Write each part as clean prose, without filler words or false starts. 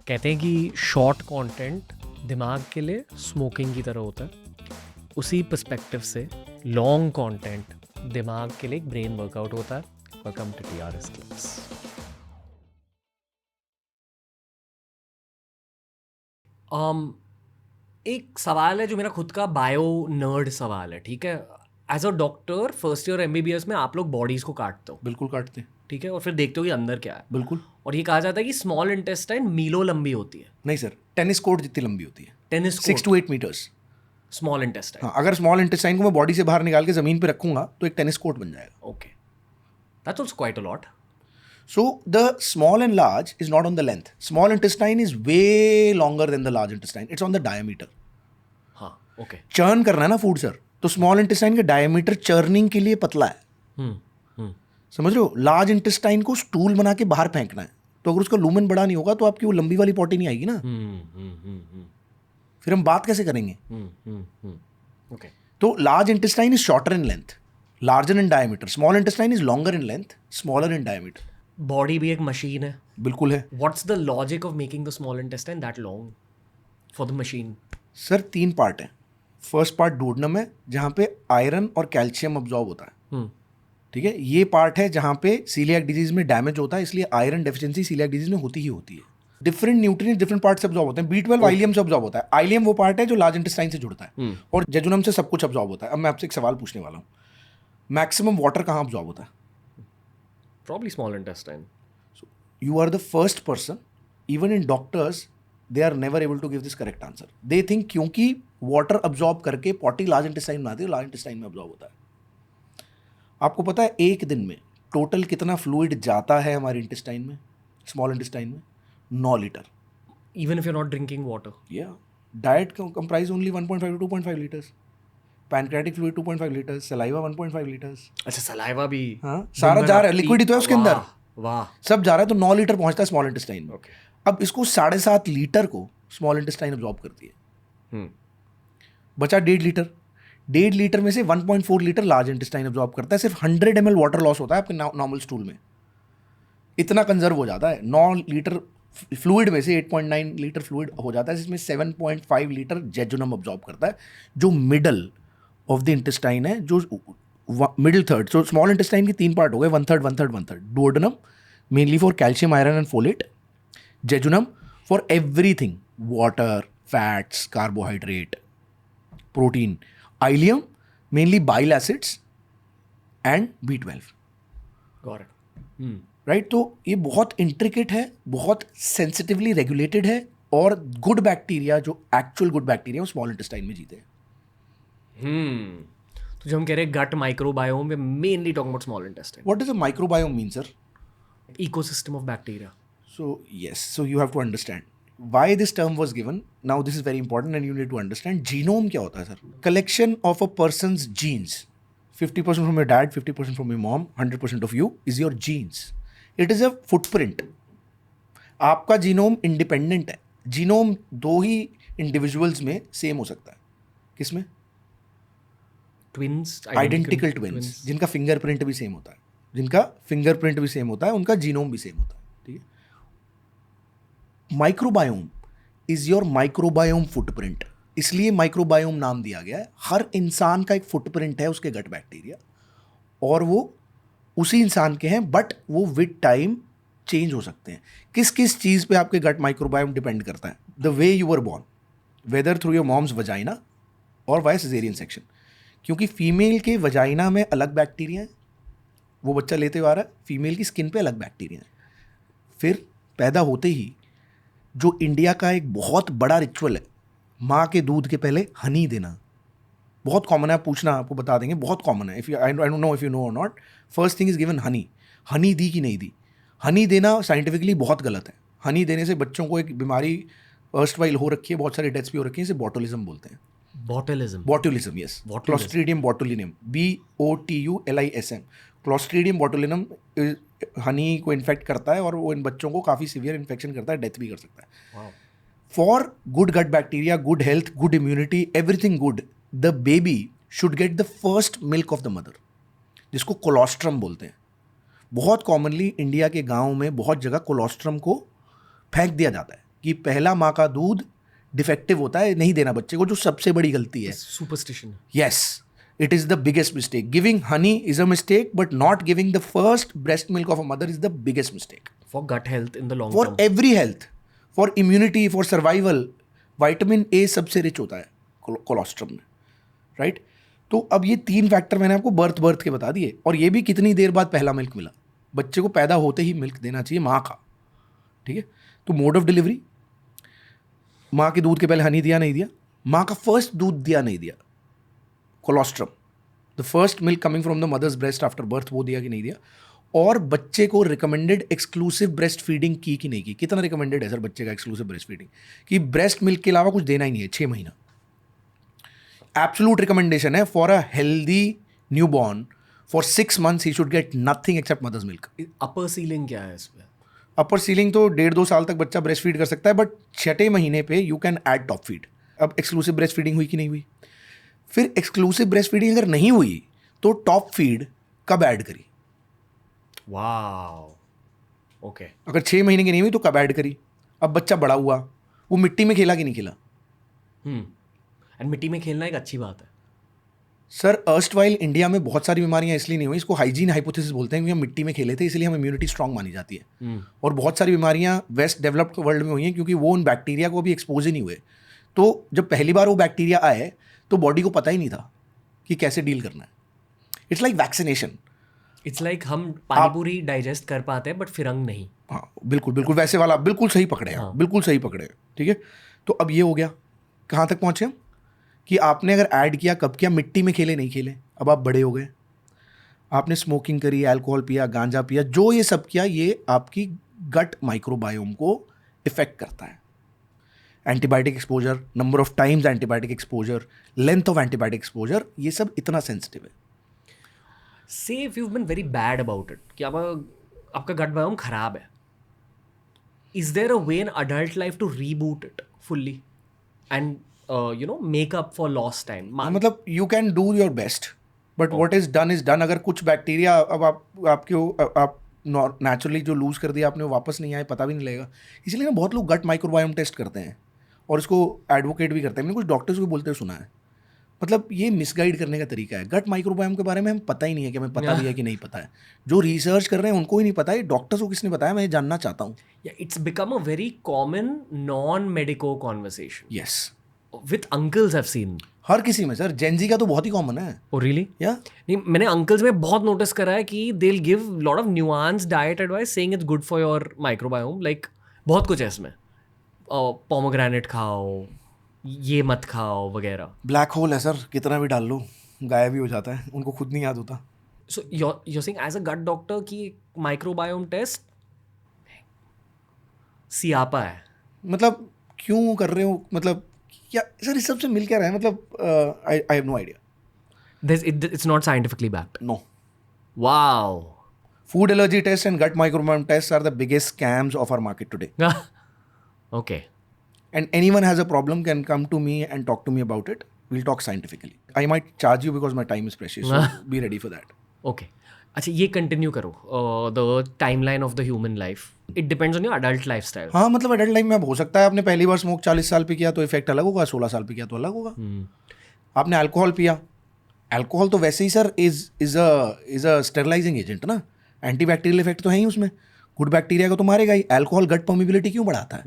कहते हैं कि शॉर्ट कंटेंट दिमाग के लिए स्मोकिंग की तरह होता है, उसी पर्सपेक्टिव से लॉन्ग कंटेंट दिमाग के लिए एक ब्रेन वर्कआउट होता है. Welcome to TRS class. एक सवाल है जो मेरा खुद का बायो नर्ड सवाल है, ठीक है. As a doctor first year MBBS में आप लोग बॉडीज को काटते हो, बिल्कुल काटते हैं. ठीक है, और फिर देखते हो कि अंदर क्या है. बिल्कुल. और ये कहा जाता है कि स्मॉल इंटेस्टाइन मीलो लंबी होती है. नहीं सर, टेनिस कोर्ट जितनी लंबी होती है. टेनिस 6 to 8 मीटर्स. Small intestine. हाँ, अगर स्मॉल इंटेस्टाइन को मैं बॉडी से बाहर निकाल के जमीन पे रखूंगा तो एक टेनिस कोर्ट बन जाएगा. Okay, that's also quite a lot. So the small and large is not on the length. Small intestine is way longer than the large intestine. It's on the diameter. हाँ, okay. Churn करना है ना food sir, तो small intestine का diameter churning के लिए पतला है. समझ रहे हो? लार्ज इंटेस्टाइन को स्टूल बना के बाहर फेंकना है, तो अगर उसका लूमेन बड़ा नहीं होगा तो आपकी वो लंबी वाली पॉटी नहीं आएगी ना. फिर हम बात कैसे करेंगे? ओके. तो large intestine is shorter in length, larger in diameter. Small intestine is longer in length, smaller in diameter. Body भी एक मशीन है. बिल्कुल है. What's the logic of making the small intestine that long for the machine? Sir 3 part है. First part डोडनम है, जहाँ पे iron और कैल्शियम अब्जॉर्ब होता है. ठीक है. ये पार्ट है जहाँ पे सीलियाक डिजीज में डैमेज होता है, इसलिए आयरन डेफिशिएंसी सीलियाक डिजीज में होती ही होती है. डिफरेंट न्यूट्रिएंट्स डिफरेंट पार्ट से अब्जॉर्ब होते हैं. B12 आइलियम से अब्जॉर्ब होता है. आइलियम वो पार्ट है जो लार्ज इंटेस्टाइन से जुड़ता है, और जेजुनम से सब कुछ अब्जॉर्ब होता है. अब मैं आपसे एक सवाल पूछने वाला हूँ, मैक्सिमम वाटर कहाँ अब्जॉर्ब होता है? Probably small intestine. You are the first person, even in doctors, they are never able to give this correct answer. They think क्योंकि वाटर अब्जॉर्ब करके पॉटी लार्ज इंटेस्टाइन बनाती है, लार्ज इंटेस्टाइन में absorb होता है. आपको पता है एक दिन में टोटल कितना फ्लूइड जाता है हमारे इंटेस्टाइन में, स्मॉल इंटेस्टाइन में? 9 litre. Even if you're not drinking water. Yeah. Diet comprise only 1.5 to 2.5 liters. Pancreatic fluid 2.5 litres, saliva 1.5 litres. अच्छा, सलाइवा भी. हाँ, सारा जा रहा है, लिक्विड ही तो है उसके अंदर. वाह. सब जा रहा है, तो 9 लीटर पहुंचता है स्मॉल इंटेस्टाइन में. Okay. अब इसको 7.5 लीटर को स्मॉल इंटेस्टाइन अब्जॉर्ब करती है. बचा 1.5 लीटर. 1.5 लीटर में से 1.4 लीटर लार्ज इंटेस्टाइन अब्जॉर्ब करता है. सिर्फ 100 ml वाटर लॉस होता है आपके नॉर्मल स्टूल में. इतना कंजर्व हो जाता है. 9 लीटर फ्लूइड में से 8.9 लीटर फ्लूइड हो जाता है, जिसमें 7.5 लीटर जेजुनम अब्जॉर्ब करता है, जो मिडल ऑफ द इंटेस्टाइन है, जो middle third. So small intestine के 3 पार्ट हो गए, 1/3 1/3 1/3. Duodenum mainly for calcium, iron and folate. Jejunum for everything, water, fats, carbohydrate, protein. Ileum mainly bile acids and B12. Got it. Right. तो ये बहुत intricate है, बहुत सेंसिटिवली रेगुलेटेड है, और गुड बैक्टीरिया, जो एक्चुअल गुड बैक्टीरिया, वो small intestine में जीते हैं. तो जब हम कह रहे हैं gut microbiome, we mainly talking about small intestine. What does a microbiome mean sir? Ecosystem of bacteria. So yes, so you have to understand why this term was given. Now this is very important and you need to understand. Genome क्या होता है sir? Collection of a person's genes. 50% from your dad, 50% from your mom, 100% of you is your genes. It is a footprint. आपका genome independent है. Genome 2 ही individuals में same हो सकता है. किसमें? ट्विंस. आइडेंटिकल ट्विंस, जिनका फिंगरप्रिंट भी सेम होता है. जिनका फिंगरप्रिंट भी सेम होता है, उनका जीनोम भी सेम होता है. ठीक है. Microbiome is your microbiome footprint. इसलिए माइक्रोबायोम नाम दिया गया है. हर इंसान का एक फुटप्रिंट है उसके गट बैक्टीरिया, और वो उसी इंसान के हैं, बट वो विद टाइम चेंज हो सकते हैं. किस किस चीज़ पे आपके गट माइक्रोबायोम डिपेंड करता है? The way you were born, whether through your mom's vagina और वाया सिजेरियन सेक्शन. क्योंकि फीमेल के वजाइना में अलग बैक्टीरिया है, वो बच्चा लेते हुए आ रहा है. फीमेल की स्किन पे अलग बैक्टीरिया है. फिर पैदा होते ही, जो इंडिया का एक बहुत बड़ा रिचुअल है, माँ के दूध के पहले हनी देना, बहुत कॉमन है. आप पूछना, आपको बता देंगे, बहुत कॉमन है. If you I don't know if you know or not. First thing is given honey. Honey दी कि नहीं दी? हनी देना साइंटिफिकली बहुत गलत है. हनी देने से बच्चों को एक बीमारी अर्स्टवाइल हो रखी है, बहुत सारी डेथ्स भी हो रखी हैं, इसे बॉटुलिज्म बोलते हैं. Botulism, yes. Clostridium botulinum, BOTULISM. Clostridium botulinum Honey को इन्फेक्ट करता है, और वो इन बच्चों को काफ़ी सीवियर इन्फेक्शन करता है, डेथ भी कर सकता है. For good gut bacteria, good health, good immunity, everything good, the baby should get the first milk of the mother, जिसको कोलोस्ट्रम बोलते हैं. बहुत कॉमनली इंडिया के गाँव में बहुत जगह कोलोस्ट्रम को फेंक दिया जाता है कि पहला माँ का दूध डिफेक्टिव होता है, नहीं देना बच्चे को, जो सबसे बड़ी गलती है. Superstition. Yes, it is the biggest mistake. Giving honey is a mistake, but not giving the first breast milk of a mother is the biggest mistake. For gut health in the long For term. every health, for immunity, for survival, vitamin A सबसे rich होता है colostrum में, right? तो अब ये 3 factor मैंने आपको birth के बता दिए, और ये भी कितनी देर बाद पहला मिल्क मिला. बच्चे को पैदा होते ही मिल्क देना चाहिए माँ का, ठीक है? तो मोड ऑफ डिलीवरी, माँ के दूध के पहले हनी दिया नहीं दिया, माँ का फर्स्ट दूध दिया नहीं दिया, colostrum, the first milk coming from the mother's breast after birth, वो दिया कि नहीं दिया, और बच्चे को रिकमेंडेड एक्सक्लूसिव ब्रेस्ट फीडिंग की कि नहीं की. कितना रिकमेंडेड है सर बच्चे का एक्सक्लूसिव ब्रेस्ट फीडिंग? कि ब्रेस्ट मिल्क के अलावा कुछ देना ही नहीं है 6 महीना. एब्सोल्यूट रिकमेंडेशन है for a healthy newborn. For 6 months he should get nothing except mother's milk. Upper ceiling क्या है इसमें? अपर सीलिंग तो 1.5-2 साल तक बच्चा ब्रेस्ट फीड कर सकता है, बट 6ठे महीने पे you can add top feed. अब एक्सक्लूसिव ब्रेस्ट फीडिंग हुई कि नहीं हुई? फिर एक्सक्लूसिव ब्रेस्ट फीडिंग अगर नहीं हुई तो टॉप फीड कब ऐड करी? Wow, okay. अगर 6 महीने की नहीं हुई तो कब ऐड करी? अब बच्चा बड़ा हुआ, वो मिट्टी में खेला कि नहीं खेला? एंड मिट्टी में खेलना एक अच्छी बात है. सर अर्स्टवाइल इंडिया में बहुत सारी बीमारियां इसलिए नहीं हुई, इसको हाइजीन हाइपोथेसिस बोलते हैं, क्योंकि हम मिट्टी में खेले थे इसलिए हम इम्यूनिटी स्ट्रांग मानी जाती है. और बहुत सारी बीमारियां वेस्ट डेवलप्ड वर्ल्ड में हुई हैं क्योंकि वो उन बैक्टीरिया को अभी एक्सपोज ही नहीं हुए. तो जब पहली बार वो बैक्टीरिया आए तो बॉडी को पता ही नहीं था कि कैसे डील करना है. It's like vaccination. It's like हम पानी पूरी डाइजेस्ट कर पाते हैं बट फिरंग नहीं. हाँ बिल्कुल बिल्कुल वैसे वाला, बिल्कुल सही पकड़े हैं. हाँ. बिल्कुल सही पकड़े हैं, ठीक है. तो अब ये हो गया, कहाँ तक पहुँचे हम? कि आपने अगर ऐड किया कब किया? मिट्टी में खेले नहीं खेले, अब आप बड़े हो गए, आपने स्मोकिंग करी, अल्कोहल पिया, गांजा पिया, जो ये सब किया, ये आपकी गट माइक्रोबायोम को इफेक्ट करता है. Antibiotic exposure, number of times antibiotic exposure, length of antibiotic exposure, ये सब इतना सेंसिटिव है. से if you been very bad about it, कि आपका गट बायोम खराब है, is there a way in adult life to reboot it fully and make up for lost time? मतलब you can do your best, but what is done is done. अगर कुछ bacteria अब आप naturally जो loose कर दिया आपने, वापस नहीं आए, पता भी नहीं लगेगा. इसलिए ना बहुत लोग गट माइक्रोबायोम टेस्ट करते हैं और इसको एडवोकेट भी करते हैं. मैंने कुछ डॉक्टर्स को बोलते हुए सुना है. मतलब ये मिसगाइड करने का तरीका है. गट माइक्रोबायोम के बारे में हमें पता ही नहीं है कि हमें पता भी है कि नहीं पता है. जो रिसर्च कर रहे हैं उनको ही नहीं पता है. डॉक्टर्स को किसने बताया, मैं जानना चाहता हूँ. It's become a very common non medico conversation. Yes, with uncles I have seen. हर किसी में सर. जेनजी का तो बहुत ही कॉमन है. Oh really? या नहीं, मैंने अंकल्स में बहुत नोटिस करा है कि they will give lot of nuance diet advice saying it's good for your microbiome. Like बहुत कुछ है इसमें, पोमोग्रेनेट खाओ, ये मत खाओ वगैरह. ब्लैक होल है सर, कितना भी डाल लो गायब ही हो जाता है, उनको खुद नहीं याद होता. So you're saying as a gut doctor कि माइक्रोबायोम टेस्ट सियापा है? मतलब क्यों कर रहे हो? मतलब क्या सर इस सब से मिल क्या रहा है? मतलब I have no idea. It's not scientifically backed. No. Wow. Food allergy tests and gut microbiome tests are the biggest scams of our market today. Okay. And anyone has a problem can come to me and talk to me about it. We'll talk scientifically. I might charge you because my time is precious. So be ready for that. Okay. अच्छा, ये continue करो. The timeline of the human life, it depends on your adult lifestyle. हाँ मतलब adult life में अब हो सकता है आपने पहली बार स्मोक 40 साल पे किया तो इफेक्ट अलग होगा, 16 साल पे किया तो अलग होगा. आपने अल्कोहल पिया, अल्कोहल तो वैसे ही sir is a sterilising agent ना. एंटीबैक्टीरियल इफेक्ट तो है ही उसमें. गुड बैक्टीरिया को तो मारेगा ही. अल्कोहल गट परमिबिलिटी क्यों बढ़ाता है?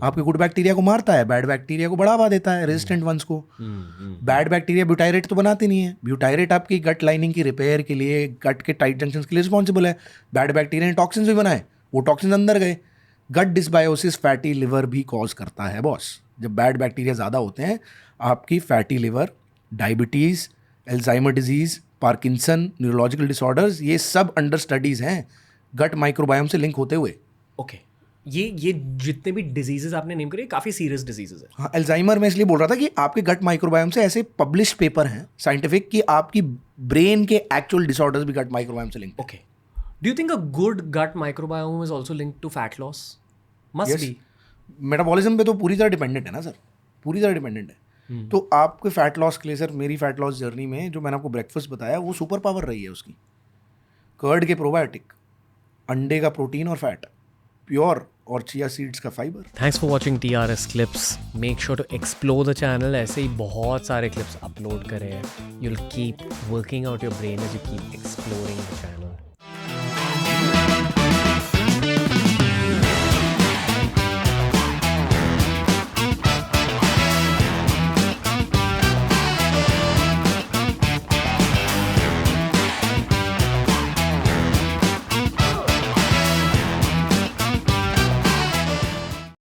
आपके गुड बैक्टीरिया को मारता है, बैड बैक्टीरिया को बढ़ावा देता है, रेजिस्टेंट वंस को. बैड बैक्टीरिया ब्यूटायरेट तो बनाते नहीं है. ब्यूटायरेट आपकी गट लाइनिंग की रिपेयर के लिए, गट के टाइट जंक्शंस के लिए रिस्पॉन्सिबल है. बैड बैक्टीरिया ने टॉक्सिन्स भी बनाए, वो टॉक्सिन्स अंदर गए. गट डिसबायोसिस फैटी लिवर भी कॉज करता है बॉस. जब बैड बैक्टीरिया ज़्यादा होते हैं, आपकी fatty liver, diabetes, Alzheimer disease, Parkinson, neurological disorders, ये सब अंडर स्टडीज़ हैं गट माइक्रोबायोम से लिंक होते हुए. ओके. ये जितने भी डिजीजेस आपने नेम करे काफ़ी सीरियस डिजीजेस है. हाँ, अल्जाइमर में इसलिए बोल रहा था कि आपके गट माइक्रोबायोम से ऐसे पब्लिश पेपर हैं साइंटिफिक कि आपकी ब्रेन के एक्चुअल डिसऑर्डर्स भी गट माइक्रोबायोम से link. Okay. Do you think a good gut microbiome is also linked to fat loss? Must be. Metabolism पे तो पूरी तरह डिपेंडेंट है ना सर, पूरी तरह डिपेंडेंट है. तो आपके फैट लॉस के लिए सर, मेरी फैट लॉस जर्नी में जो मैंने आपको ब्रेकफास्ट बताया वो सुपर पावर रही है उसकी. कर्ड के प्रोबायोटिक, अंडे का प्रोटीन और फैट, प्योर और चिया सीड्स का fibre. Thanks for watching TRS clips. Make sure to explore the channel. ऐसे ही बहुत सारे क्लिप्स अपलोड करे हैं। You'll keep working out your brain as you keep exploring the channel.